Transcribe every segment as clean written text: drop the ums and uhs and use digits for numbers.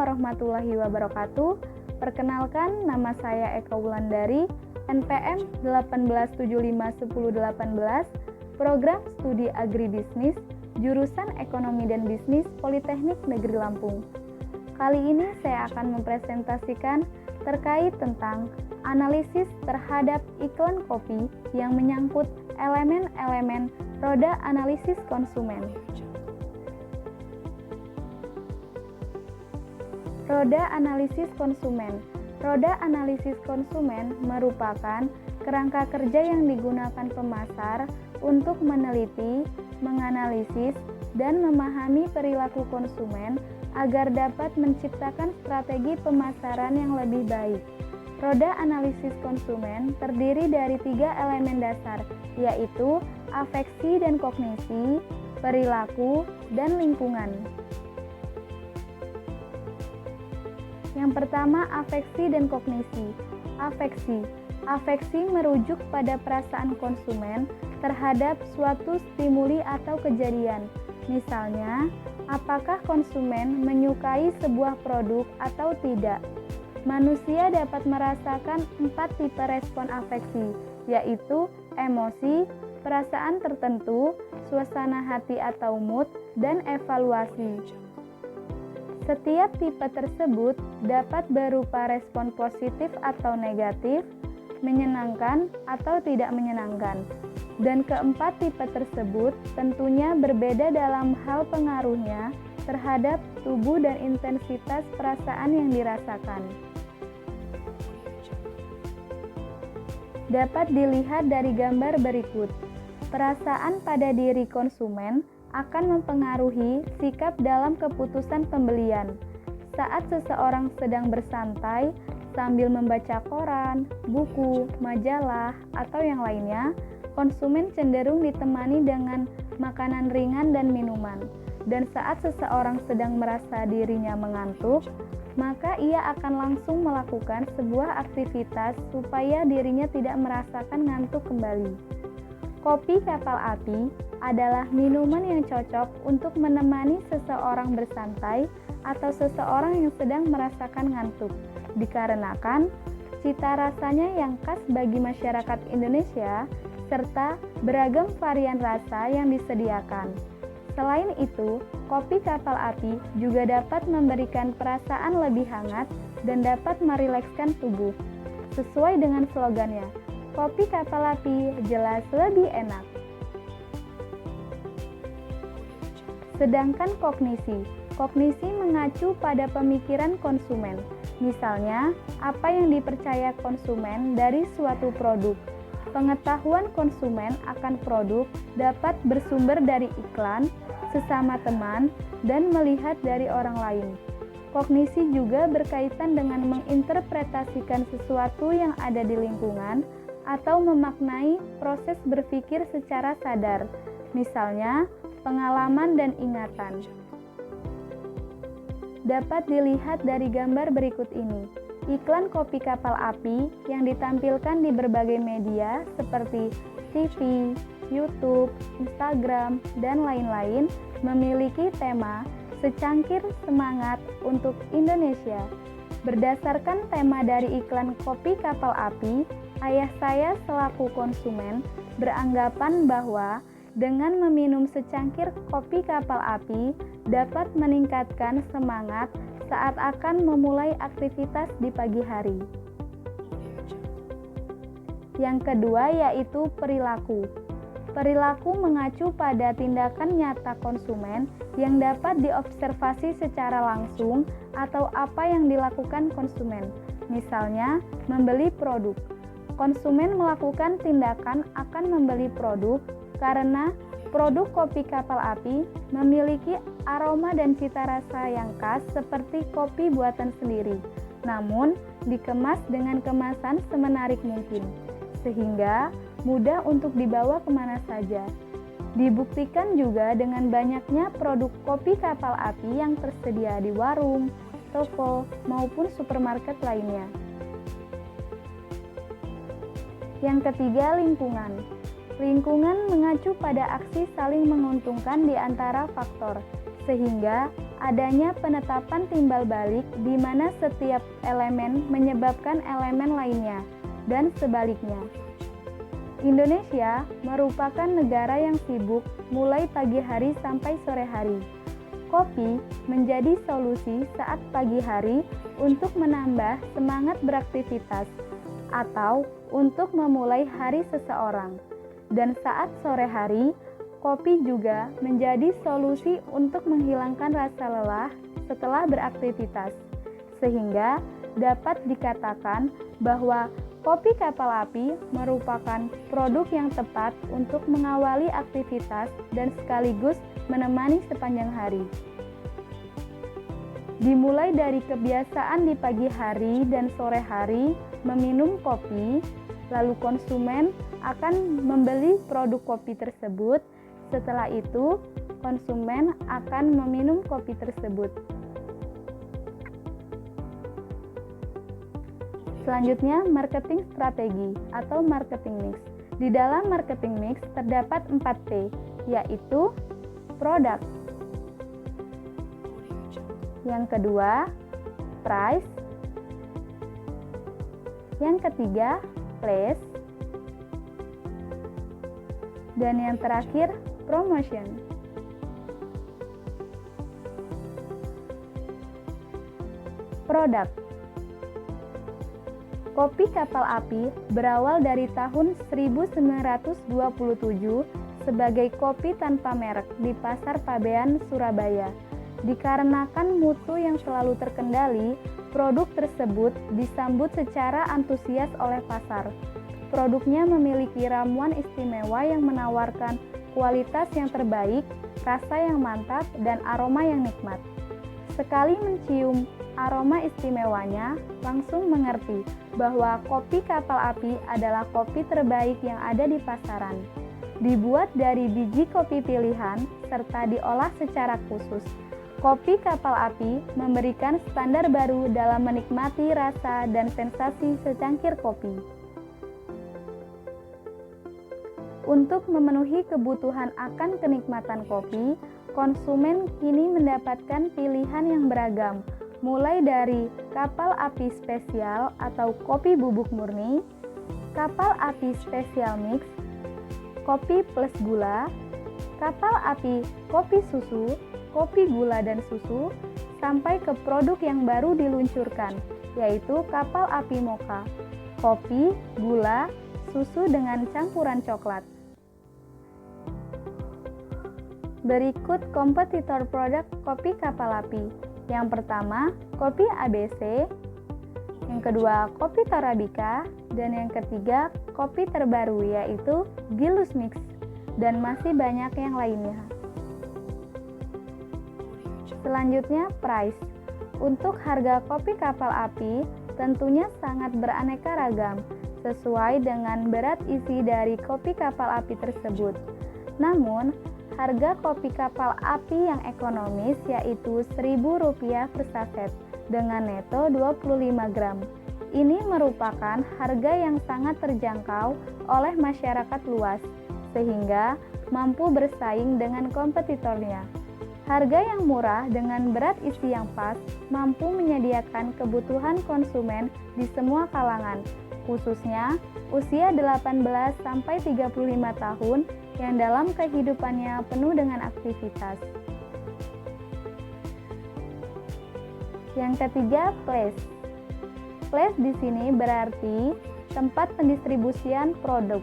warahmatullahi wabarakatuh. Perkenalkan, nama saya Eka Wulandari, NPM 18751018, Program Studi Agribisnis, Jurusan Ekonomi dan Bisnis Politeknik Negeri Lampung. Kali ini saya akan mempresentasikan terkait tentang analisis terhadap iklan kopi yang menyangkut elemen-elemen roda analisis konsumen. Roda analisis konsumen. Roda analisis konsumen merupakan kerangka kerja yang digunakan pemasar untuk meneliti, menganalisis, dan memahami perilaku konsumen agar dapat menciptakan strategi pemasaran yang lebih baik. Roda analisis konsumen terdiri dari 3 elemen dasar, yaitu afeksi dan kognisi, perilaku, dan lingkungan. Yang pertama, afeksi dan kognisi. Afeksi merujuk pada perasaan konsumen terhadap suatu stimuli atau kejadian. Misalnya, apakah konsumen menyukai sebuah produk atau tidak? Manusia dapat merasakan 4 tipe respon afeksi, yaitu emosi, perasaan tertentu, suasana hati atau mood, dan evaluasi. Setiap tipe tersebut dapat berupa respon positif atau negatif, menyenangkan atau tidak menyenangkan. Dan keempat tipe tersebut tentunya berbeda dalam hal pengaruhnya terhadap tubuh dan intensitas perasaan yang dirasakan. Dapat dilihat dari gambar berikut. Perasaan pada diri konsumen akan mempengaruhi sikap dalam keputusan pembelian. Saat seseorang sedang bersantai sambil membaca koran, buku, majalah, atau yang lainnya, konsumen cenderung ditemani dengan makanan ringan dan minuman. Dan saat seseorang sedang merasa dirinya mengantuk, maka ia akan langsung melakukan sebuah aktivitas supaya dirinya tidak merasakan ngantuk kembali. Kopi kapal api adalah minuman yang cocok untuk menemani seseorang bersantai atau seseorang yang sedang merasakan ngantuk, dikarenakan cita rasanya yang khas bagi masyarakat Indonesia serta beragam varian rasa yang disediakan. Selain itu, kopi kapal api juga dapat memberikan perasaan lebih hangat dan dapat merilekskan tubuh. Sesuai dengan slogannya, kopi kapal api jelas lebih enak. Sedangkan kognisi mengacu pada pemikiran konsumen. Misalnya, apa yang dipercaya konsumen dari suatu produk. Pengetahuan konsumen akan produk dapat bersumber dari iklan, sesama teman, dan melihat dari orang lain. Kognisi juga berkaitan dengan menginterpretasikan sesuatu yang ada di lingkungan atau memaknai proses berpikir secara sadar, misalnya pengalaman dan ingatan. Dapat dilihat dari gambar berikut ini. Iklan kopi kapal api yang ditampilkan di berbagai media seperti TV, YouTube, Instagram, dan lain-lain memiliki tema secangkir semangat untuk Indonesia. Berdasarkan tema dari iklan kopi kapal api, ayah saya selaku konsumen beranggapan bahwa dengan meminum secangkir kopi kapal api dapat meningkatkan semangat saat akan memulai aktivitas di pagi hari. Yang kedua yaitu perilaku. Perilaku mengacu pada tindakan nyata konsumen yang dapat diobservasi secara langsung atau apa yang dilakukan konsumen. Misalnya, membeli produk. Konsumen melakukan tindakan akan membeli produk karena produk kopi kapal api memiliki aroma dan cita rasa yang khas seperti kopi buatan sendiri, namun dikemas dengan kemasan semenarik mungkin, sehingga mudah untuk dibawa kemana saja. Dibuktikan juga dengan banyaknya produk kopi kapal api yang tersedia di warung, toko, maupun supermarket lainnya. Yang ketiga, lingkungan. Lingkungan mengacu pada aksi saling menguntungkan di antara faktor, sehingga adanya penetapan timbal balik di mana setiap elemen menyebabkan elemen lainnya, dan sebaliknya. Indonesia merupakan negara yang sibuk mulai pagi hari sampai sore hari. Kopi menjadi solusi saat pagi hari untuk menambah semangat beraktivitas atau untuk memulai hari seseorang. Dan saat sore hari, kopi juga menjadi solusi untuk menghilangkan rasa lelah setelah beraktivitas. Sehingga dapat dikatakan bahwa kopi kapal api merupakan produk yang tepat untuk mengawali aktivitas dan sekaligus menemani sepanjang hari. Dimulai dari kebiasaan di pagi hari dan sore hari meminum kopi, lalu konsumen akan membeli produk kopi tersebut. Setelah itu, konsumen akan meminum kopi tersebut. Selanjutnya, marketing strategi atau marketing mix. Di dalam marketing mix terdapat 4P, yaitu produk. Yang kedua, price. Yang ketiga, place. Dan yang terakhir, promotion. Produk. Kopi kapal api berawal dari tahun 1927 sebagai kopi tanpa merek di Pasar Pabean, Surabaya. Dikarenakan mutu yang selalu terkendali, produk tersebut disambut secara antusias oleh pasar. Produknya memiliki ramuan istimewa yang menawarkan kualitas yang terbaik, rasa yang mantap, dan aroma yang nikmat. Sekali mencium aroma istimewanya, langsung mengerti bahwa kopi kapal api adalah kopi terbaik yang ada di pasaran. Dibuat dari biji kopi pilihan serta diolah secara khusus. Kopi kapal api memberikan standar baru dalam menikmati rasa dan sensasi secangkir kopi. Untuk memenuhi kebutuhan akan kenikmatan kopi, konsumen kini mendapatkan pilihan yang beragam, mulai dari kapal api spesial atau kopi bubuk murni, kapal api spesial mix, kopi plus gula, kapal api kopi susu, kopi gula dan susu, sampai ke produk yang baru diluncurkan, yaitu kapal api mocha, kopi, gula, susu dengan campuran coklat. Berikut kompetitor produk kopi kapal api. Yang pertama, kopi ABC. Yang kedua, kopi Torabika. Dan yang ketiga, kopi terbaru yaitu Gilus Mix. Dan masih banyak yang lainnya. Selanjutnya, price. Untuk harga kopi kapal api tentunya sangat beraneka ragam sesuai dengan berat isi dari kopi kapal api tersebut. Namun, harga kopi kapal api yang ekonomis yaitu Rp1.000 per saset dengan neto 25 gram. Ini merupakan harga yang sangat terjangkau oleh masyarakat luas, sehingga mampu bersaing dengan kompetitornya. Harga yang murah dengan berat isi yang pas mampu menyediakan kebutuhan konsumen di semua kalangan, khususnya usia 18-35 tahun yang dalam kehidupannya penuh dengan aktivitas. Yang ketiga, place. Place di sini berarti tempat pendistribusian produk.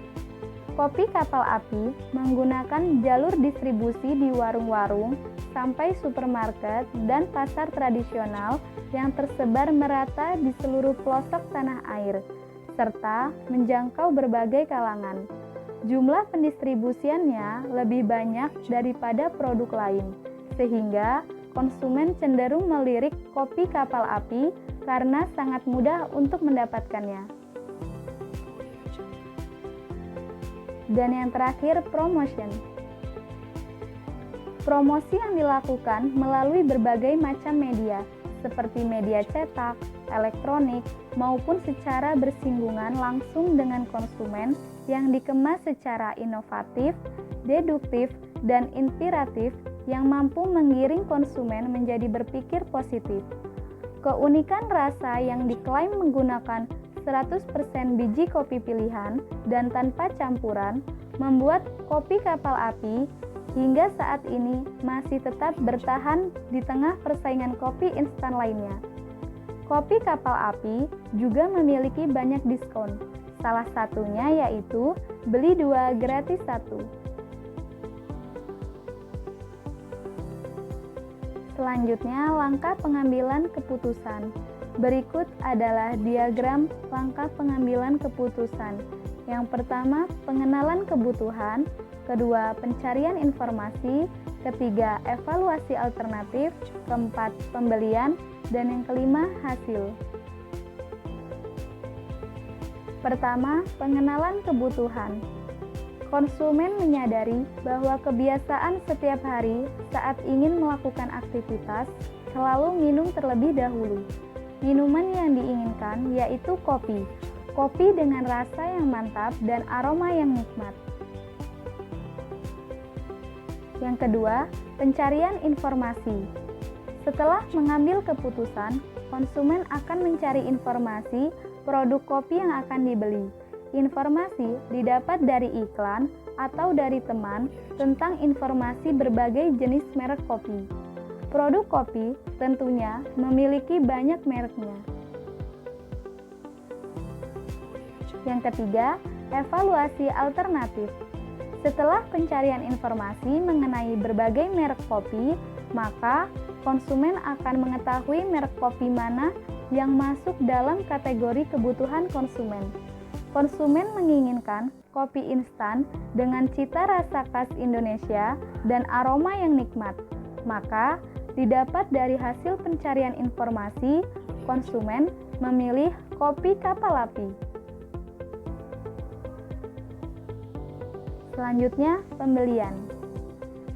Kopi kapal api menggunakan jalur distribusi di warung-warung sampai supermarket dan pasar tradisional yang tersebar merata di seluruh pelosok tanah air, serta menjangkau berbagai kalangan. Jumlah pendistribusiannya lebih banyak daripada produk lain, sehingga konsumen cenderung melirik kopi kapal api karena sangat mudah untuk mendapatkannya. Dan yang terakhir, promotion. Promosi yang dilakukan melalui berbagai macam media, seperti media cetak, elektronik, maupun secara bersinggungan langsung dengan konsumen yang dikemas secara inovatif, deduktif, dan inspiratif yang mampu menggiring konsumen menjadi berpikir positif. Keunikan rasa yang diklaim menggunakan 100% biji kopi pilihan dan tanpa campuran membuat kopi kapal api hingga saat ini masih tetap bertahan di tengah persaingan kopi instan lainnya. Kopi kapal api juga memiliki banyak diskon, salah satunya yaitu beli 2 gratis 1. Selanjutnya, langkah pengambilan keputusan. Berikut adalah diagram langkah pengambilan keputusan. Yang pertama, pengenalan kebutuhan. Kedua, pencarian informasi. Ketiga, evaluasi alternatif. Keempat, pembelian. Dan yang kelima, hasil. Pertama, pengenalan kebutuhan. Konsumen menyadari bahwa kebiasaan setiap hari saat ingin melakukan aktivitas selalu minum terlebih dahulu. Minuman yang diinginkan yaitu kopi. Kopi dengan rasa yang mantap dan aroma yang nikmat. Yang kedua, pencarian informasi. Setelah mengambil keputusan, konsumen akan mencari informasi produk kopi yang akan dibeli. Informasi didapat dari iklan atau dari teman tentang informasi berbagai jenis merek kopi. Produk kopi tentunya memiliki banyak mereknya. Yang ketiga, evaluasi alternatif. Setelah pencarian informasi mengenai berbagai merek kopi, maka konsumen akan mengetahui merek kopi mana yang masuk dalam kategori kebutuhan konsumen. Konsumen menginginkan kopi instan dengan cita rasa khas Indonesia dan aroma yang nikmat. Maka, didapat dari hasil pencarian informasi, konsumen memilih kopi kapal api. Selanjutnya, pembelian.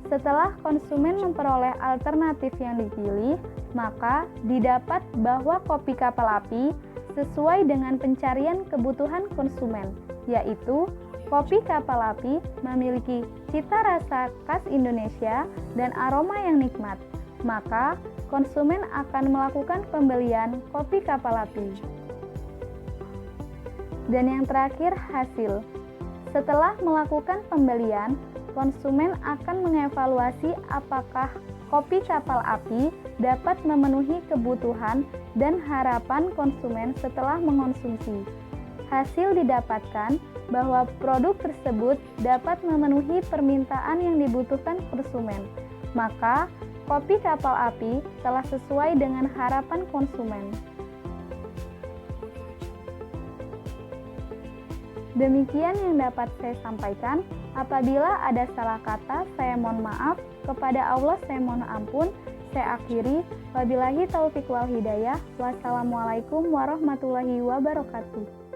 Setelah konsumen memperoleh alternatif yang dipilih, maka didapat bahwa kopi kapal api sesuai dengan pencarian kebutuhan konsumen, yaitu kopi kapal api memiliki cita rasa khas Indonesia dan aroma yang nikmat. Maka, konsumen akan melakukan pembelian kopi kapal api. Dan yang terakhir, hasil. Setelah melakukan pembelian, konsumen akan mengevaluasi apakah kopi kapal api dapat memenuhi kebutuhan dan harapan konsumen setelah mengonsumsi. Hasil didapatkan bahwa produk tersebut dapat memenuhi permintaan yang dibutuhkan konsumen. Maka, kopi kapal api telah sesuai dengan harapan konsumen. Demikian yang dapat saya sampaikan. Apabila ada salah kata, saya mohon maaf. Kepada Allah saya mohon ampun. Saya akhiri. Wabillahi taufiq wal hidayah. Wassalamualaikum warahmatullahi wabarakatuh.